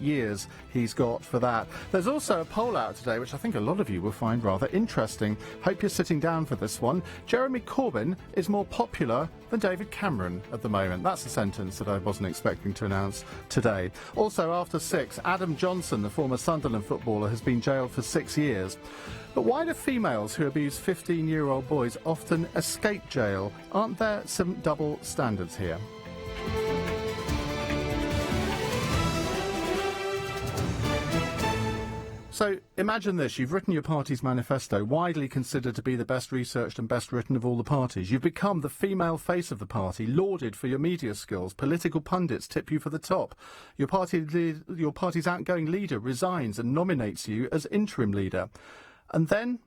years he's got for that. There's also a poll out today, which I think a lot of you will find rather interesting. Hope you're sitting down for this one. Jeremy Corbyn is more popular than David Cameron at the moment. That's a sentence that I wasn't expecting to announce today. Also, after 6, Adam Johnson, the former Sunderland footballer, has been jailed for 6 years. But why do females who abuse 15-year-old boys often escape jail? Aren't there some double standards here? So imagine this, you've written your party's manifesto, widely considered to be the best researched and best written of all the parties. You've become the female face of the party, lauded for your media skills. Political pundits tip you for the top. Your party's outgoing leader resigns and nominates you as interim leader. And then,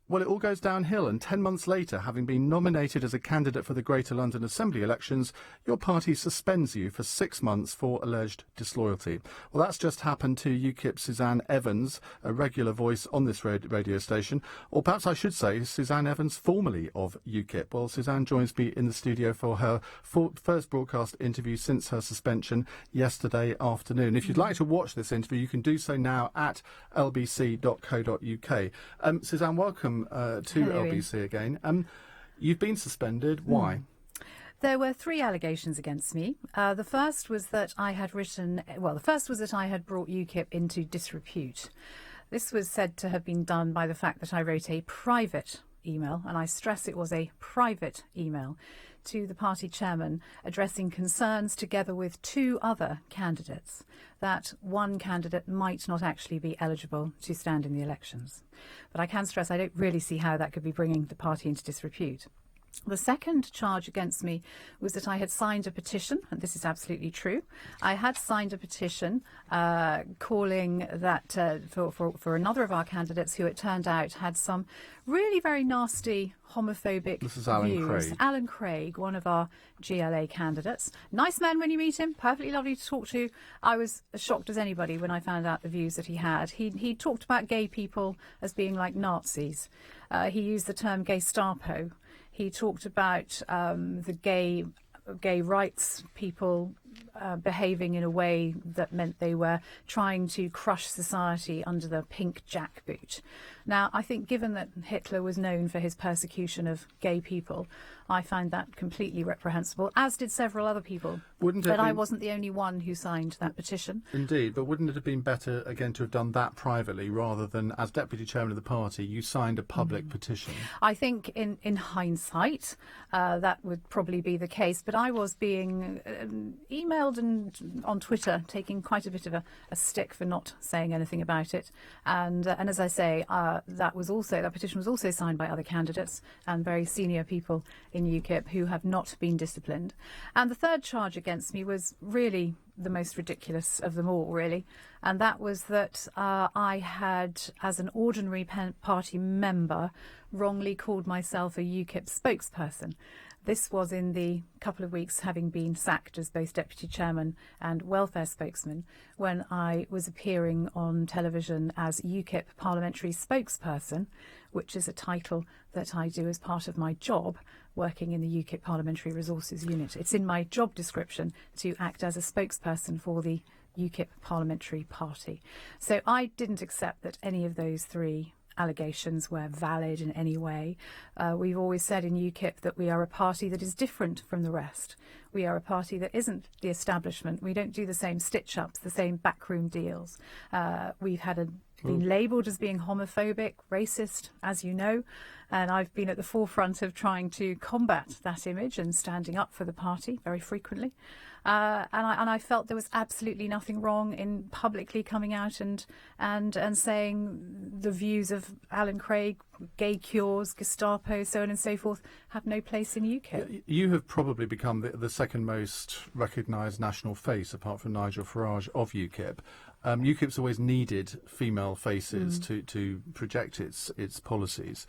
well, it all goes downhill, and 10 months later, having been nominated as a candidate for the Greater London Assembly elections, your party suspends you for 6 months for alleged disloyalty. Well, that's just happened to UKIP Suzanne Evans, a regular voice on this radio station, or perhaps I should say Suzanne Evans, formerly of UKIP. Well, Suzanne joins me in the studio for her first broadcast interview since her suspension yesterday afternoon. If you'd like to watch this interview, you can do so now at lbc.co.uk. Suzanne, welcome to Hello, LBC again. You've been suspended. Why? There were 3 allegations against me. The first was that I had brought UKIP into disrepute. This was said to have been done by the fact that I wrote a private email, and I stress it was a private email, to the party chairman addressing concerns together with 2 other candidates that one candidate might not actually be eligible to stand in the elections. But I can stress I don't really see how that could be bringing the party into disrepute. The second charge against me was that I had signed a petition, and this is absolutely true. I had signed a petition calling that for another of our candidates who it turned out had some really very nasty homophobic This is Alan views. Craig. Alan Craig, one of our GLA candidates. Nice man when you meet him, perfectly lovely to talk to. I was as shocked as anybody when I found out the views that he had. He talked about gay people as being like Nazis. He used the term Gestapo. He talked about the gay rights people behaving in a way that meant they were trying to crush society under the pink jackboot. Now, I think given that Hitler was known for his persecution of gay people, I find that completely reprehensible, as did several other people. But I wasn't the only one who signed that petition. Indeed, but wouldn't it have been better, again, to have done that privately rather than, as deputy chairman of the party, you signed a public petition? I think in hindsight, that would probably be the case. But I was being emailed and on Twitter taking quite a bit of a stick for not saying anything about it. And as I say, that petition was also signed by other candidates and very senior people in UKIP who have not been disciplined. And the third charge against me was really the most ridiculous of them all, really. And that was that I had, as an ordinary party member, wrongly called myself a UKIP spokesperson. This was in the couple of weeks having been sacked as both deputy chairman and welfare spokesman, when I was appearing on television as UKIP parliamentary spokesperson, which is a title that I do as part of my job working in the UKIP Parliamentary Resources Unit. It's in my job description to act as a spokesperson for the UKIP Parliamentary Party. So I didn't accept that any of those 3 allegations were valid in any way. We've always said in UKIP that we are a party that is different from the rest. We are a party that isn't the establishment. We don't do the same stitch-ups, the same backroom deals. We've been labelled as being homophobic, racist, as you know, and I've been at the forefront of trying to combat that image and standing up for the party very frequently. And I felt there was absolutely nothing wrong in publicly coming out and saying the views of Alan Craig, gay cures, Gestapo, so on and so forth, have no place in UKIP. You have probably become the second most recognised national face, apart from Nigel Farage, of UKIP. UKIP's always needed female faces to project its policies.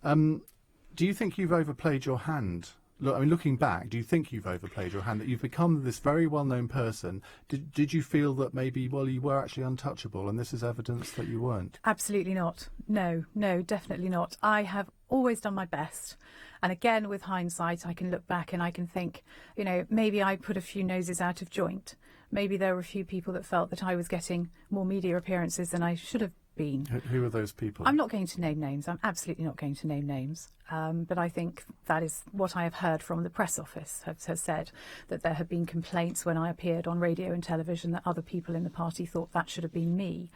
Do you think you've overplayed your hand? Look, I mean, looking back, do you think you've overplayed your hand, that you've become this very well-known person? Did you feel that maybe, well, you were actually untouchable, and this is evidence that you weren't? Absolutely not. No, definitely not. I have always done my best. And again, with hindsight, I can look back and I can think, maybe I put a few noses out of joint. maybe there were a few people that felt that I was getting more media appearances than I should have been. Who are those people? I'm not going to name names. I'm absolutely not going to name names. But I think that is what I have heard from the press office, has said that there have been complaints when I appeared on radio and television that other people in the party thought that should have been me.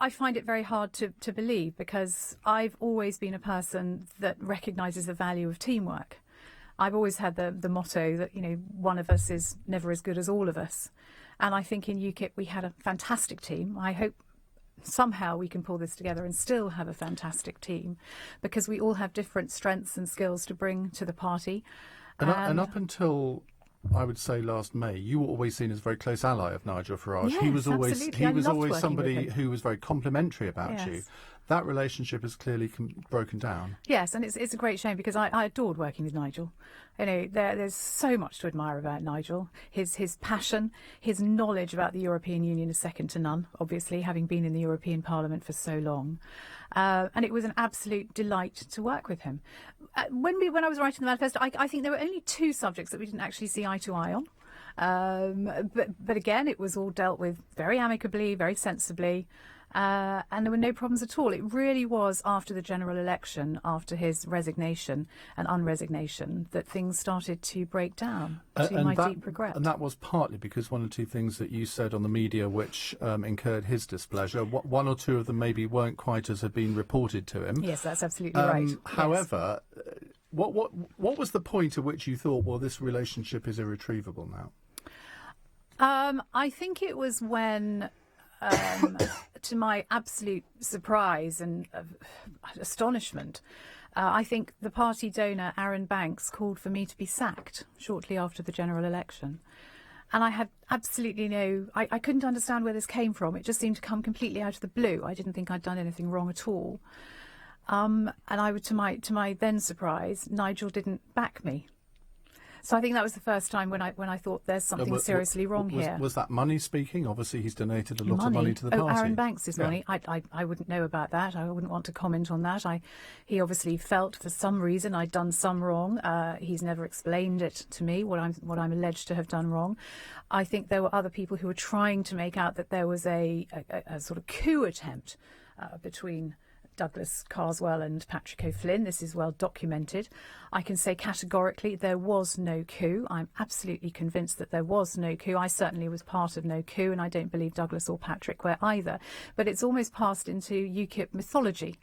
I find it very hard to believe, because I've always been a person that recognises the value of teamwork. I've always had the motto that, one of us is never as good as all of us. And I think in UKIP we had a fantastic team. I hope somehow we can pull this together and still have a fantastic team, because we all have different strengths and skills to bring to the party. And up until, I would say, last May, you were always seen as a very close ally of Nigel Farage. Yes, he was always absolutely. Somebody who was very complimentary about you. That relationship has clearly broken down. Yes, and it's a great shame, because I adored working with Nigel. There's so much to admire about Nigel. His passion, his knowledge about the European Union is second to none, obviously, having been in the European Parliament for so long. And it was an absolute delight to work with him. When I was writing the manifesto, I think there were only 2 subjects that we didn't actually see eye to eye on. But again, it was all dealt with very amicably, very sensibly. And there were no problems at all. It really was after the general election, after his resignation and unresignation, that things started to break down, to my deep regret. And that was partly because one or two things that you said on the media which incurred his displeasure. One or two of them maybe weren't quite as had been reported to him. Yes, that's absolutely right. However, what was the point at which you thought, well, this relationship is irretrievable now? I think it was when... to my absolute surprise and astonishment, I think the party donor, Aaron Banks, called for me to be sacked shortly after the general election. And I had absolutely I couldn't understand where this came from. It just seemed to come completely out of the blue. I didn't think I'd done anything wrong at all. And to my then surprise, Nigel didn't back me. So I think that was the first time when I thought there's something seriously wrong here. Was that money speaking? Obviously, he's donated a lot of money to the party. Aaron Banks' money. I wouldn't know about that. I wouldn't want to comment on that. He obviously felt for some reason I'd done some wrong. He's never explained it to me, what I'm alleged to have done wrong. I think there were other people who were trying to make out that there was a sort of coup attempt between Douglas Carswell and Patrick O'Flynn. This is well documented. I can say categorically there was no coup. I'm absolutely convinced that there was no coup. I certainly was part of no coup, and I don't believe Douglas or Patrick were either. But it's almost passed into UKIP mythology.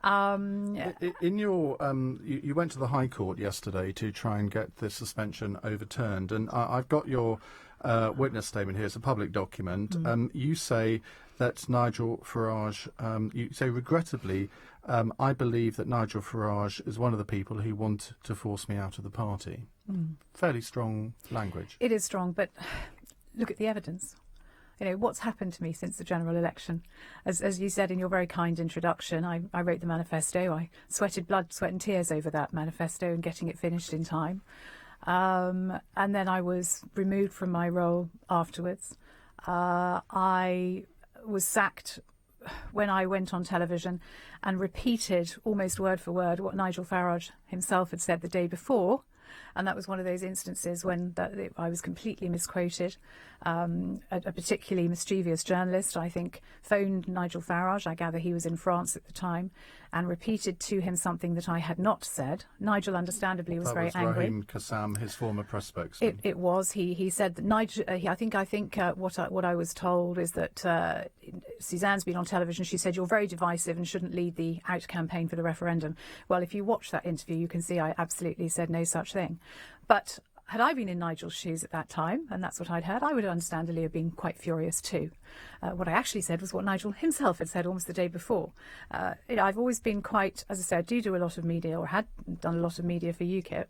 In your, you went to the High Court yesterday to try and get the suspension overturned, and I've got your witness statement here. It's a public document. You say that Nigel Farage, you say regrettably, I believe that Nigel Farage is one of the people who want to force me out of the party. Fairly strong language. It is strong, but look at the evidence. What's happened to me since the general election. As you said in your very kind introduction, I wrote the manifesto. I sweated blood, sweat and tears over that manifesto and getting it finished in time. And then I was removed from my role afterwards. I was sacked when I went on television and repeated almost word for word what Nigel Farage himself had said the day before. And that was one of those instances when I was completely misquoted. A particularly mischievous journalist, I think, phoned Nigel Farage, I gather he was in France at the time, and repeated to him something that I had not said. Nigel, understandably, was very angry. Raheem Kassam, his former press spokesman. It was. He said that Nigel. I think what I was told is that Suzanne's been on television. She said you're very divisive and shouldn't lead the out campaign for the referendum. Well, if you watch that interview, you can see I absolutely said no such thing. But had I been in Nigel's shoes at that time, and that's what I'd heard, I would understandably have been quite furious too. What I actually said was what Nigel himself had said almost the day before. I've always been quite, as I said, do a lot of media, or had done a lot of media for UKIP,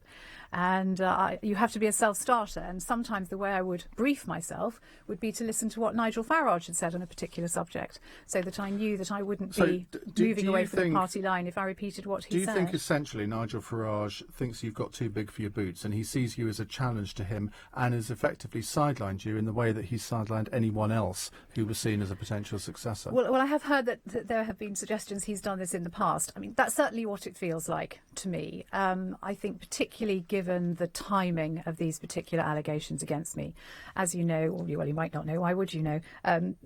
and you have to be a self-starter, and sometimes the way I would brief myself would be to listen to what Nigel Farage had said on a particular subject, so that I knew that I wouldn't be moving away from the party line if I repeated what he said. Do you think essentially Nigel Farage thinks you've got too big for your boots, and he sees you as a challenge to him, and has effectively sidelined you in the way that he's sidelined anyone else who was seen as a potential successor? Well, I have heard that there have been suggestions he's done this in the past. I mean, that's certainly what it feels like to me. I think particularly given given the timing of these particular allegations against me. As you know, or you might not know, why would you know,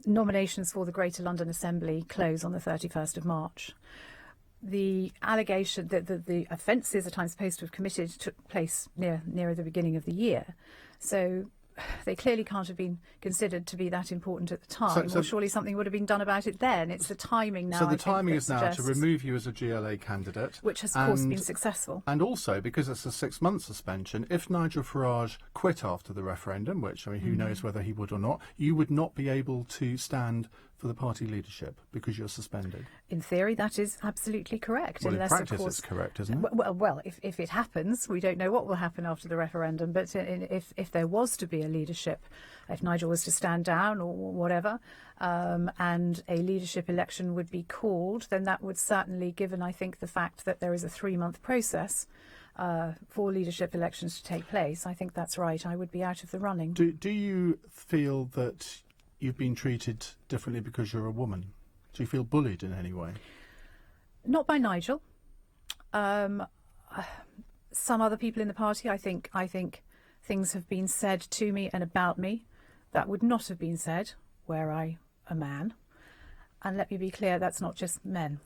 nominations for the Greater London Assembly close on the 31st of March. The allegation that the offences that I'm supposed to have committed took place nearer the beginning of the year. So they clearly can't have been considered to be that important at the time, or surely something would have been done about it then. It's the timing now. So the timing is now to remove you as a GLA candidate. Which has, of course, been successful. And also, because it's a 6-month suspension, if Nigel Farage quit after the referendum, which, I mean, who knows whether he would or not, you would not be able to stand for the party leadership because you're suspended. In theory, that is absolutely correct. Well, unless, in practice, of course, it's correct, isn't it? Well, if it happens, we don't know what will happen after the referendum. But if there was to be a leadership, if Nigel was to stand down or whatever, and a leadership election would be called, then that would certainly, given, I think, the fact that there is a 3-month process for leadership elections to take place, I think that's right. I would be out of the running. Do you feel that you've been treated differently because you're a woman? Do you feel bullied in any way? Not by Nigel. Some other people in the party, I think things have been said to me and about me that would not have been said were I a man. And let me be clear, that's not just men.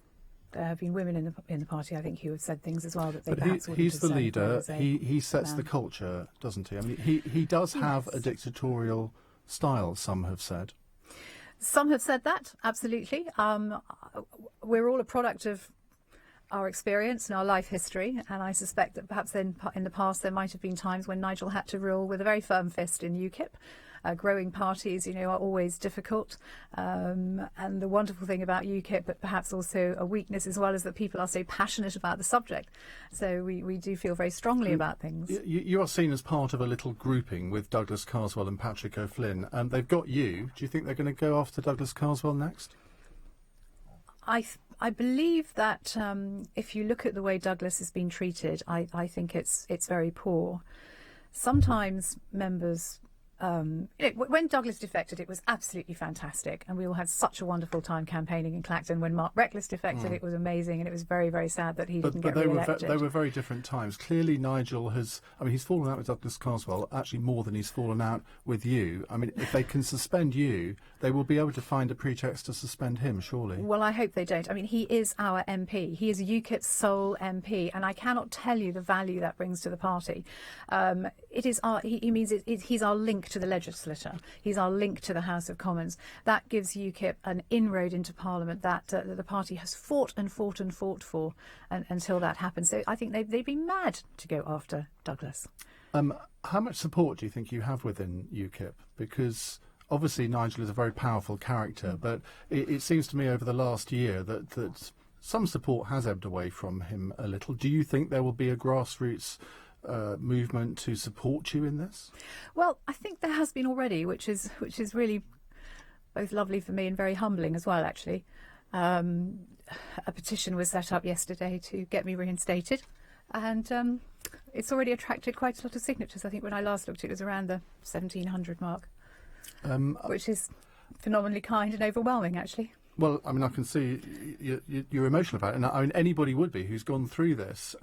There have been women in the party, I think, who have said things as well that they perhaps wouldn't have said. He's the leader. He sets the culture, doesn't he? I mean, he does have a dictatorial style, some have said. Some have said that, absolutely. We're all a product of our experience and our life history, and I suspect that perhaps in the past there might have been times when Nigel had to rule with a very firm fist in UKIP. Growing parties, are always difficult, and the wonderful thing about UKIP, but perhaps also a weakness as well, is that people are so passionate about the subject. So we do feel very strongly about things. You are seen as part of a little grouping with Douglas Carswell and Patrick O'Flynn, and they've got you. Do you think they're going to go after Douglas Carswell next? I believe that if you look at the way Douglas has been treated, I think it's very poor. Sometimes members... when Douglas defected, it was absolutely fantastic, and we all had such a wonderful time campaigning in Clacton. When Mark Reckless defected, it was amazing, and it was very, very sad that he didn't get re-elected. They were very different times. Clearly, Nigel he's fallen out with Douglas Carswell, actually more than he's fallen out with you. I mean, if they can suspend you, they will be able to find a pretext to suspend him, surely. Well, I hope they don't. I mean, he is our MP. He is UKIP's sole MP, and I cannot tell you the value that brings to the party. He's our link to the legislature. He's our link to the House of Commons. That gives UKIP an inroad into Parliament that the party has fought for until that happens. So I think they'd be mad to go after Douglas. How much support do you think you have within UKIP? Because obviously Nigel is a very powerful character, but it seems to me over the last year that some support has ebbed away from him a little. Do you think there will be a grassroots movement to support you in this? Well, I think there has been already, which is really both lovely for me and very humbling as well, actually. A petition was set up yesterday to get me reinstated, and it's already attracted quite a lot of signatures. I think when I last looked it was around the 1,700 mark, which is phenomenally kind and overwhelming, actually. Well, I mean, I can see you're emotional about it, and I mean, anybody would be who's gone through this.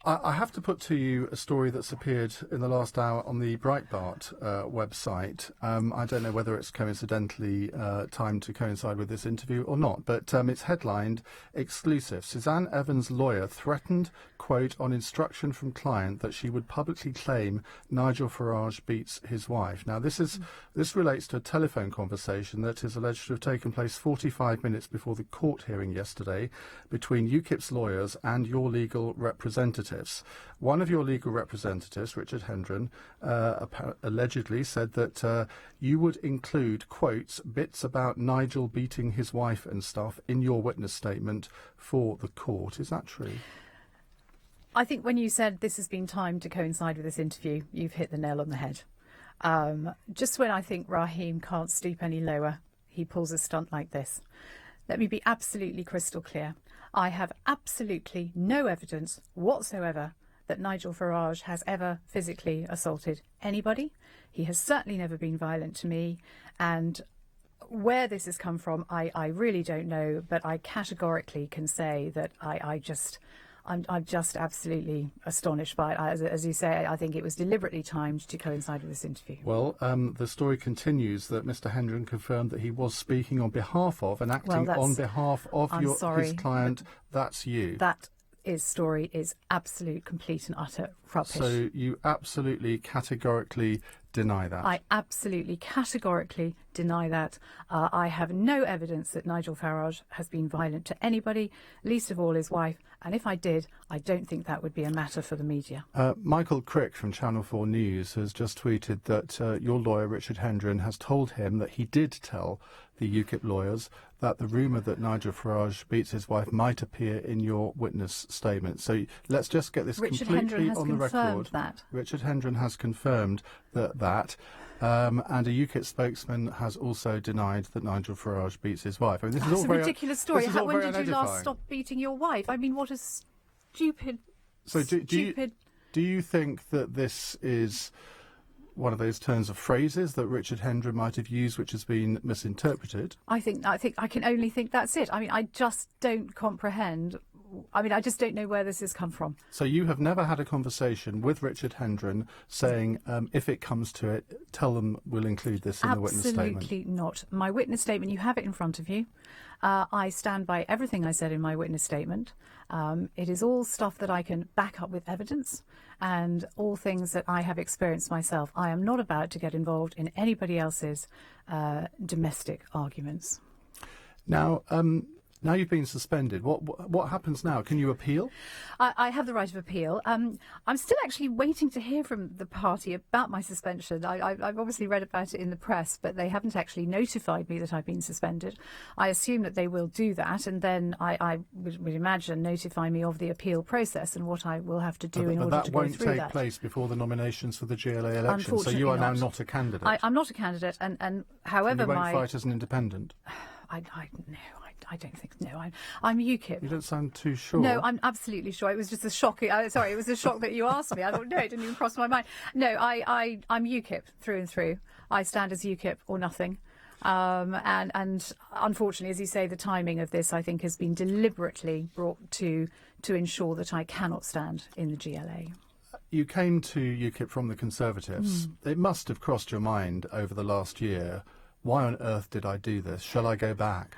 I have to put to you a story that's appeared in the last hour on the Breitbart website. I don't know whether it's coincidentally timed to coincide with this interview or not, but it's headlined, "Exclusive. Suzanne Evans' lawyer threatened, quote, on instruction from client that she would publicly claim Nigel Farage beats his wife." Now, this relates to a telephone conversation that is alleged to have taken place 45 minutes before the court hearing yesterday between UKIP's lawyers and your legal representative. One of your legal representatives, Richard Hendren, allegedly said that you would include, quotes, bits about Nigel beating his wife and stuff in your witness statement for the court. Is that true? I think when you said this has been timed to coincide with this interview, you've hit the nail on the head. Just when I think Raheem can't stoop any lower, he pulls a stunt like this. Let me be absolutely crystal clear. I have absolutely no evidence whatsoever that Nigel Farage has ever physically assaulted anybody. He has certainly never been violent to me, and where this has come from, I really don't know, but I categorically can say that I I'm just absolutely astonished by it. As you say, I think it was deliberately timed to coincide with this interview. Well, the story continues that Mr. Hendren confirmed that he was speaking on behalf of and acting on behalf of his client. That's you. That story is absolute, complete and utter rubbish. So you absolutely categorically deny that? I absolutely categorically deny that. I have no evidence that Nigel Farage has been violent to anybody, least of all his wife. And if I did, I don't think that would be a matter for the media. Michael Crick from Channel 4 News has just tweeted that your lawyer, Richard Hendren, has told him that he did tell the UKIP lawyers that the rumour that Nigel Farage beats his wife might appear in your witness statement. So let's just get this completely on the record. That. Richard Hendren has confirmed that. And a UKIP spokesman has also denied that Nigel Farage beats his wife. I mean, this is all a very ridiculous story. When did you last unedifying. stop beating your wife? I mean, what a stupid, So do you think that this is one of those turns of phrases that Richard Hendren might have used which has been misinterpreted? I think I can only think that's it. I mean, I just don't comprehend. I mean, I just don't know where this has come from. So you have never had a conversation with Richard Hendren saying, if it comes to it, tell them we'll include this in the witness statement? Absolutely not. My witness statement, you have it in front of you. I stand by everything I said in my witness statement. It is all stuff that I can back up with evidence and all things that I have experienced myself. I am not about to get involved in anybody else's domestic arguments. Now you've been suspended. What happens now? Can you appeal? I have the right of appeal. I'm still actually waiting to hear from the party about my suspension. I've obviously read about it in the press, but they haven't actually notified me that I've been suspended. I assume that they will do that, and then I would imagine notify me of the appeal process and what I will have to do in order to go through that. But that won't take place before the nominations for the GLA election, so you are now not a candidate. I'm not a candidate, and however you won't fight as an independent? I don't think. No, I'm UKIP. You don't sound too sure. No, I'm absolutely sure. It was just a shock. Sorry, it was a shock that you asked me. I thought, no, it didn't even cross my mind. No, I'm UKIP through and through. I stand as UKIP or nothing. And unfortunately, as you say, the timing of this, I think, has been deliberately brought to ensure that I cannot stand in the GLA. You came to UKIP from the Conservatives. It must have crossed your mind over the last year. Why on earth did I do this? Shall I go back?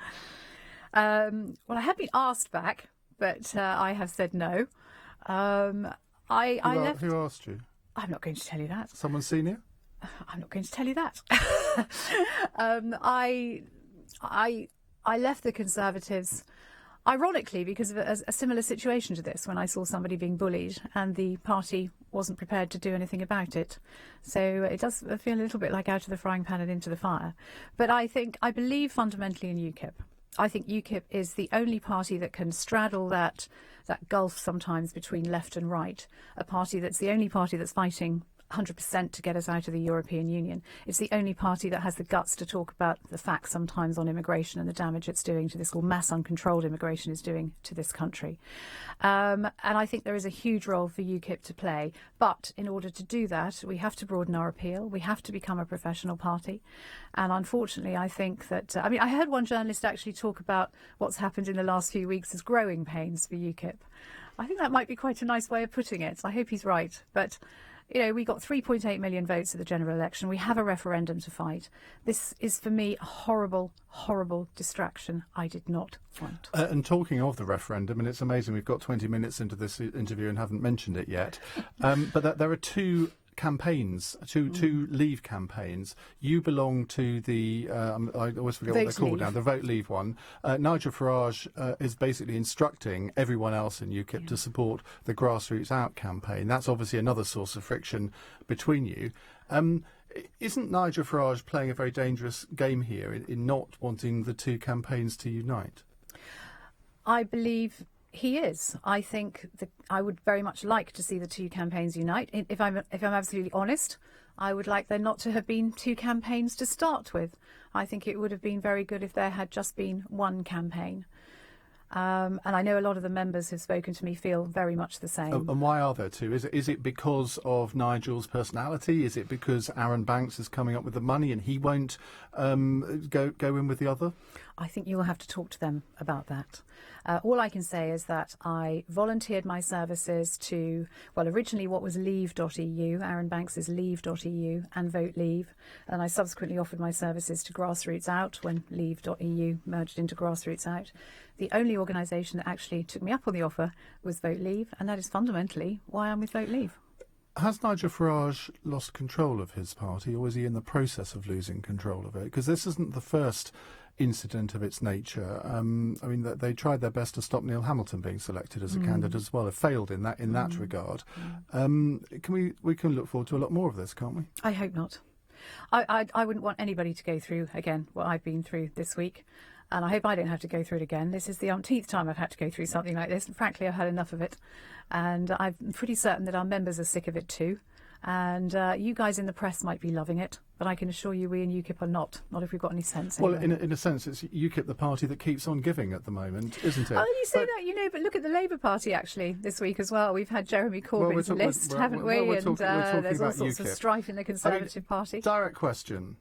Well, I have been asked back, but I have said no. I left. Who asked you? I'm not going to tell you that. Someone senior? I'm not going to tell you that. I left the Conservatives, ironically, because of a similar situation to this, when I saw somebody being bullied and the party wasn't prepared to do anything about it. So it does feel a little bit like out of the frying pan and into the fire. But I believe fundamentally in UKIP. I think UKIP is the only party that can straddle that gulf sometimes between left and right, a party that's the only party that's fighting 100% to get us out of the European Union. It's the only party that has the guts to talk about the facts sometimes on immigration and the damage it's doing to this, or mass uncontrolled immigration is doing to this country. And I think there is a huge role for UKIP to play. But in order to do that, we have to broaden our appeal. We have to become a professional party. And unfortunately, I think that, I heard one journalist actually talk about what's happened in the last few weeks as growing pains for UKIP. I think that might be quite a nice way of putting it. I hope he's right. But we got 3.8 million votes at the general election. We have a referendum to fight. This is, for me, a horrible, horrible distraction I did not want. And talking of the referendum, and it's amazing we've got 20 minutes into this interview and haven't mentioned it yet, but there are two campaigns, two Leave campaigns. You belong to the, I always forget what they're called now, the Vote Leave one. Nigel Farage is basically instructing everyone else in UKIP to support the Grassroots Out campaign. That's obviously another source of friction between you. Isn't Nigel Farage playing a very dangerous game here in not wanting the two campaigns to unite? I believe he is. I think that I would very much like to see the two campaigns unite. If I'm absolutely honest, I would like there not to have been two campaigns to start with. I think it would have been very good if there had just been one campaign. And I know a lot of the members who've spoken to me feel very much the same. And why are there two? Is it because of Nigel's personality? Is it because Aaron Banks is coming up with the money and he won't go in with the other? I think you will have to talk to them about that. All I can say is that I volunteered my services to, well, originally what was leave.eu, Aaron Banks's leave.eu, and Vote Leave. And I subsequently offered my services to Grassroots Out when leave.eu merged into Grassroots Out. The only organisation that actually took me up on the offer was Vote Leave, and that is fundamentally why I'm with Vote Leave. Has Nigel Farage lost control of his party, or is he in the process of losing control of it? Because this isn't the first incident of its nature. I mean, they tried their best to stop Neil Hamilton being selected as a candidate as well. It failed in that regard. We can look forward to a lot more of this, can't we? I hope not. I wouldn't want anybody to go through again what I've been through this week. And I hope I don't have to go through it again. This is the umpteenth time I've had to go through something like this. And frankly, I've had enough of it. And I'm pretty certain that our members are sick of it too. And you guys in the press might be loving it. But I can assure you we in UKIP are not if we've got any sense. Well, anyway. in a sense, it's UKIP, the party that keeps on giving at the moment, isn't it? Oh, you say that, but look at the Labour Party, actually, this week as well. We've had Jeremy Corbyn's list, haven't we? We're and there's all sorts UKIP. of strife in the Conservative Party. Direct question.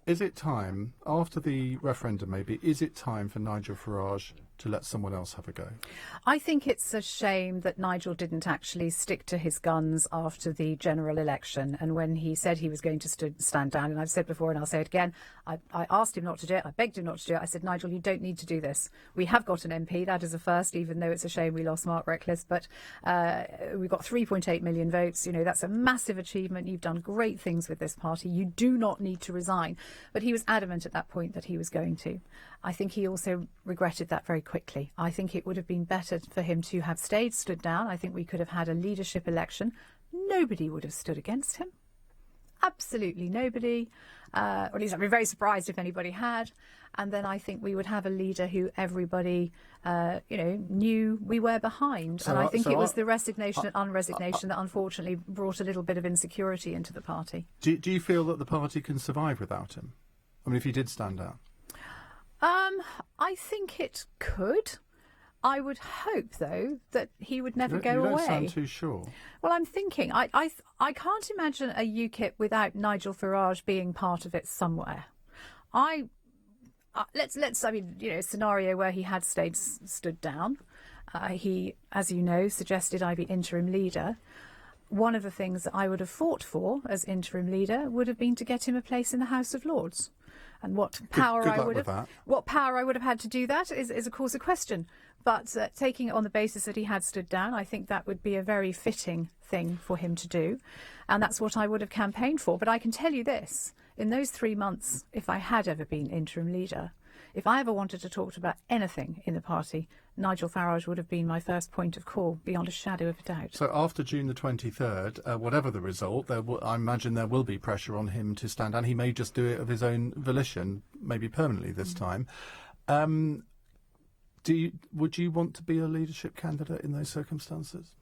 Is it time, after the referendum maybe, is it time for Nigel Farage to let someone else have a go? I think it's a shame that Nigel didn't actually stick to his guns after the general election. And when he said he was going to stand down, and I've said before and I'll say it again, I asked him not to do it. I begged him not to do it. I said, Nigel, you don't need to do this. We have got an MP. That is a first, even though it's a shame we lost Mark Reckless. But we've got 3.8 million votes. That's a massive achievement. You've done great things with this party. You do not need to resign. But he was adamant at that point that he was going to. I think he also regretted that very quickly. I think it would have been better for him to have stood down. I think we could have had a leadership election. Nobody would have stood against him. Absolutely nobody. Or at least I'd be very surprised if anybody had. And then I think we would have a leader who everybody, knew we were behind. And I think it was the resignation and unresignation that unfortunately brought a little bit of insecurity into the party. Do you feel that the party can survive without him? I mean, if he did stand down. I think it could. I would hope, though, that he would never go away. You don't sound too sure. Well, I'm thinking, I can't imagine a UKIP without Nigel Farage being part of it somewhere. Scenario where he had stood down. He, as you know, suggested I be interim leader. One of the things that I would have fought for as interim leader would have been to get him a place in the House of Lords. And what power I would have had to do that is of course a question. But taking it on the basis that he had stood down, I think that would be a very fitting thing for him to do. And that's what I would have campaigned for. But I can tell you this, in those 3 months, if I had ever been interim leader, if I ever wanted to talk about anything in the party, Nigel Farage would have been my first point of call, beyond a shadow of a doubt. So after June the 23rd, whatever the result, I imagine there will be pressure on him to stand down. He may just do it of his own volition, maybe permanently this time. Would you want to be a leadership candidate in those circumstances?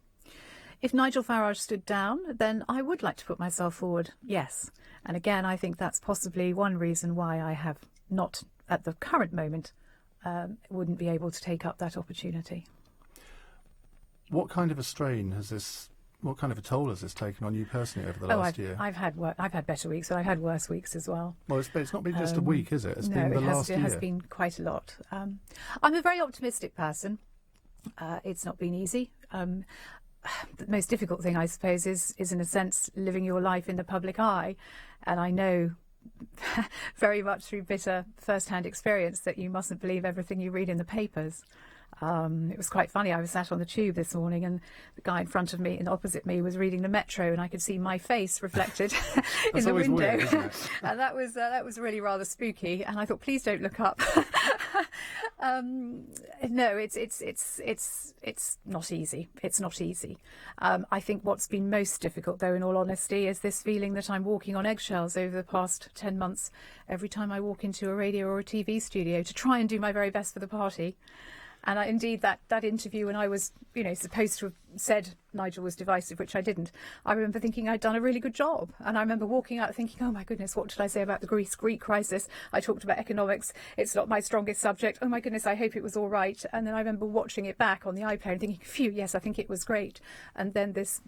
If Nigel Farage stood down, then I would like to put myself forward, yes. And again, I think that's possibly one reason why I have not, at the current moment, wouldn't be able to take up that opportunity. What kind of a strain has this, what kind of a toll has this taken on you personally over the last year? I've had better weeks, but I've had worse weeks as well. Well, it's not been just a week, is it? It's been the last year. It has been quite a lot. I'm a very optimistic person. It's not been easy. The most difficult thing, I suppose, is in a sense living your life in the public eye. And I know very much through bitter first-hand experience that you mustn't believe everything you read in the papers. It was quite funny. I was sat on the tube this morning and the guy in front of me and opposite me was reading the Metro and I could see my face reflected in the window. Weird, isn't it? And that was really rather spooky. And I thought, please don't look up. No, it's not easy. It's not easy. I think what's been most difficult, though, in all honesty, is this feeling that I'm walking on eggshells over the past 10 months every time I walk into a radio or a TV studio to try and do my very best for the party. And indeed, that interview when I was, supposed to have said Nigel was divisive, which I didn't, I remember thinking I'd done a really good job. And I remember walking out thinking, oh my goodness, what did I say about the Greek crisis? I talked about economics. It's not my strongest subject. Oh my goodness, I hope it was all right. And then I remember watching it back on the iPad and thinking, phew, yes, I think it was great. And then this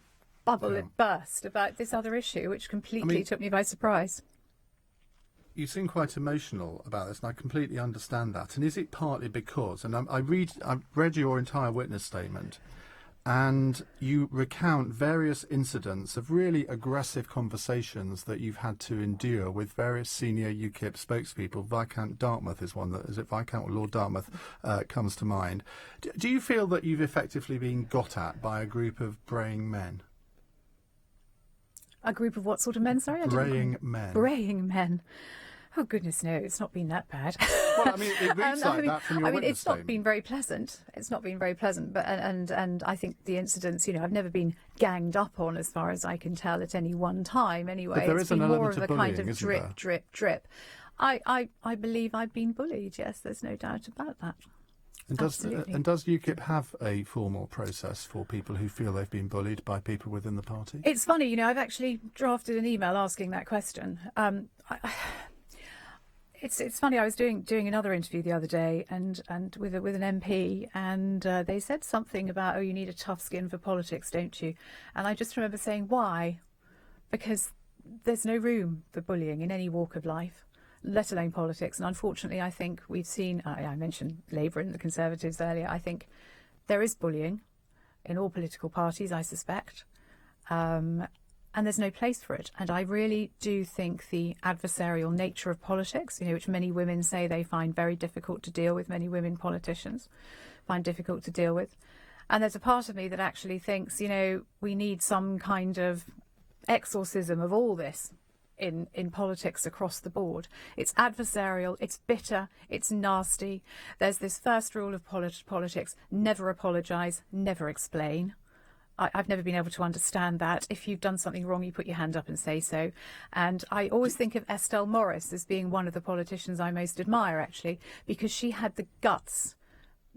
bubble it burst about this other issue, which completely took me by surprise. You seem quite emotional about this, and I completely understand that. And is it partly because, and I've read your entire witness statement, and you recount various incidents of really aggressive conversations that you've had to endure with various senior UKIP spokespeople. Viscount Dartmouth is one that, is it Viscount or Lord Dartmouth, comes to mind. Do you feel that you've effectively been got at by a group of braying men? A group of what sort of men, sorry? Braying men. Braying men. Oh, goodness, no, it's not been that bad. Well, I mean, it reads like that from your witness it's statement. not been very pleasant. It's not been very pleasant. But and I think the incidents, you know, I've never been ganged up on, as far as I can tell, at any one time. Anyway, but there it's is been an more element of of a kind bullying, of isn't drip, there? drip, drip. I believe I've been bullied. Yes, there's no doubt about that. And does UKIP have a formal process for people who feel they've been bullied by people within the party? It's funny, you know, I've actually drafted an email asking that question. It's funny. I was doing another interview the other day, and with an MP, and they said something about, oh, you need a tough skin for politics, don't you? And I just remember saying, why? Because there's no room for bullying in any walk of life, let alone politics. And unfortunately, I think we've seen, I mentioned Labour and the Conservatives earlier, I think there is bullying in all political parties, I suspect, and there's no place for it. And I really do think the adversarial nature of politics, you know, which many women say they find very difficult to deal with, many women politicians find difficult to deal with. And there's a part of me that actually thinks, you know, we need some kind of exorcism of all this in politics across the board. It's adversarial, it's bitter, it's nasty. There's this first rule of politics: never apologise, never explain. I've never been able to understand that. If you've done something wrong, you put your hand up and say so. And I always think of Estelle Morris as being one of the politicians I most admire, actually, because she had the guts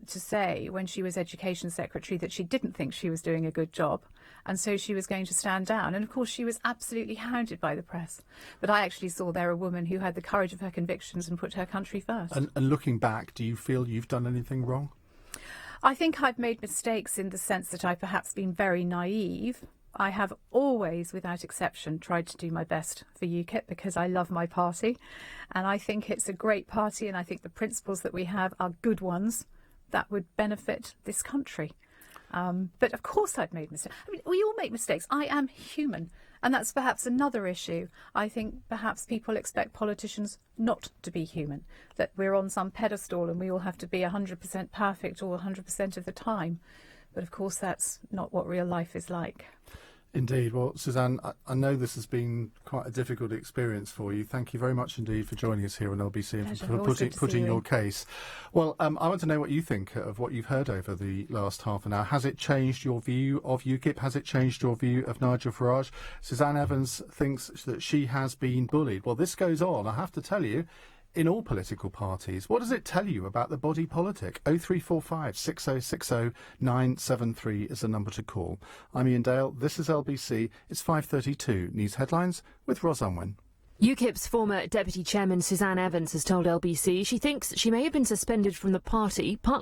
to say, when she was Education Secretary, that she didn't think she was doing a good job, and so she was going to stand down. And of course she was absolutely hounded by the press, but I actually saw there a woman who had the courage of her convictions and put her country first. And looking back, do you feel you've done anything wrong? I think I've made mistakes in the sense that I've perhaps been very naive. I have always, without exception, tried to do my best for UKIP because I love my party, and I think it's a great party, and I think the principles that we have are good ones that would benefit this country. But of course I've made mistakes. I mean, we all make mistakes. I am human. And that's perhaps another issue. I think perhaps people expect politicians not to be human, that we're on some pedestal and we all have to be 100% perfect all 100% of the time. But of course that's not what real life is like. Indeed. Well, Suzanne, I know this has been quite a difficult experience for you. Thank you very much indeed for joining us here on LBC and for putting your case. Well, I want to know what you think of what you've heard over the last half an hour. Has it changed your view of UKIP? Has it changed your view of Nigel Farage? Suzanne Evans thinks that she has been bullied. Well, this goes on, I have to tell you, in all political parties. What does it tell you about the body politic? 0345 6060 973 is the number to call. I'm Ian Dale. This is LBC. It's 5:32. News headlines with Ros Unwin. UKIP's former deputy chairman Suzanne Evans has told LBC she thinks she may have been suspended from the party partly